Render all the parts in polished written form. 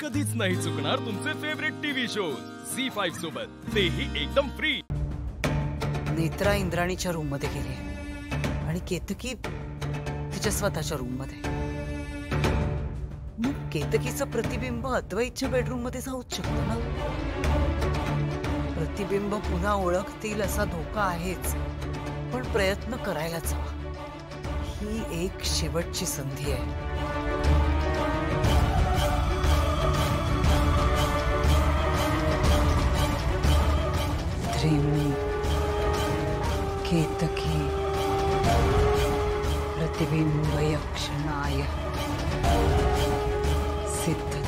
कधीच नाही चुकणार तुमचे फेवरेट टीव्ही शोज झी5 सोबत, तेही एकदम फ्री। नेत्रा इंद्राणीच्या रूम मध्ये गेली आणि केतकी तिच्या स्वतःच्या रूम मध्ये। मग केतकीचं प्रतिबिंब अद्वैतच्या बेडरूम मध्ये जाऊच शकतो ना। प्रतिबिंब पुन्हा ओळखतील असा धोका आहेच, पण प्रयत्न करायलाच हवा। ही एक शेवटची संधी आहे। केतकी प्रतिबिंब यक्षणाय सिद्धते।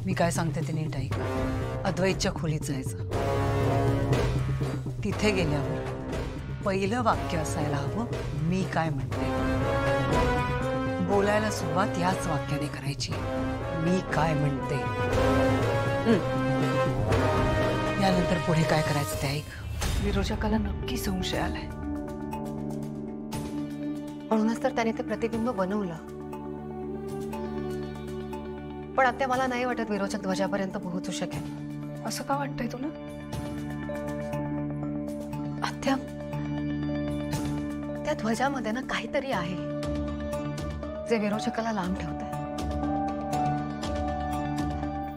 मी काय सांगते ते नीट ऐक। अद्वैतच्या खोलीत जायचं। तिथे गेल्यावर पहिलं वाक्य असायला हवं, मी काय म्हणते। बोलायला सुरुवात याच वाक्याने करायची, मी काय म्हणते। यानंतर पुढे काय करायचं ते ऐक। विरोचकाला नक्की संशय आलाय, म्हणूनच तर त्याने ते प्रतिबिंब बनवलं। पण आता मला नाही वाटत विरोचक ध्वजापर्यंत पोहोचू शकेल। असं का वाटतंय तुला? आत्या, त्या ध्वजामध्ये ना काहीतरी आहे जे विरोचकाला लांब ठेवतंय।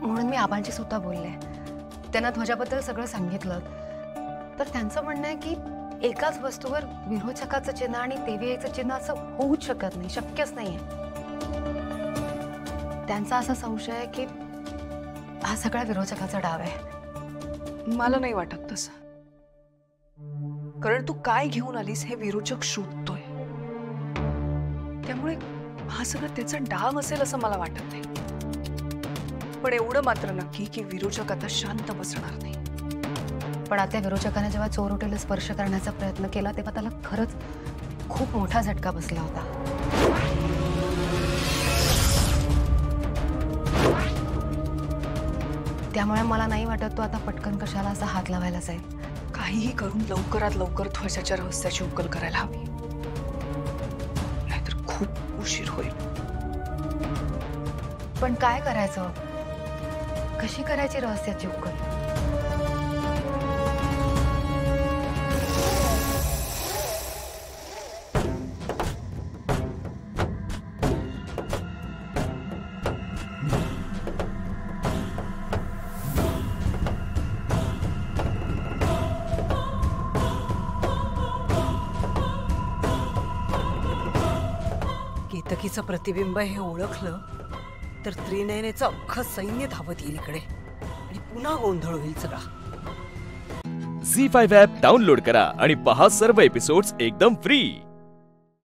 म्हणून मी आबांशी सुद्धा बोलले, त्यांना ध्वजाबद्दल सगळं सांगितलं। तर त्यांचं म्हणणं आहे की एकाच वस्तूवर विरोचकाचं चिन्ह आणि देवीचं चिन्ह असं होऊच शकत नाही, शक्यच नाहीये। त्यांचा असा संशय आहे की हा सगळा विरोचकाचा डाव आहे। मला नाही वाटत तसं, कारण तू काय घेऊन आलीस हे विरोचक शोधतोय, त्यामुळे हा सगळा त्याचा डाव असेल असं मला वाटत नाही। पण एवढं मात्र नक्की की विरोचक आता शांत बसणार नाही। पण आता विरोचकाने जेव्हा चोरोटीला स्पर्श करण्याचा प्रयत्न केला तेव्हा त्याला खरंच खूप मोठा झटका बसला होता। त्यामुळे मला नाही वाटत तो आता पटकन कशाला असा हात लावायला जाईल। काहीही करून लवकरात लवकर ध्वजाच्या रहस्याची उकल करायला हवी, नाहीतर खूप उशीर होईल। पण काय करायचं? कशी करायची रहस्याची उकल? केतकीचं प्रतिबिंब हे ओळखलं तर त्रिनयनेचं अख्खं सैन्य धावत येईल इकडे आणि पुन्हा गोंधळ होईल सगळा। झी5 ॲप डाउनलोड करा आणि पहा सर्व एपिसोड्स एकदम फ्री।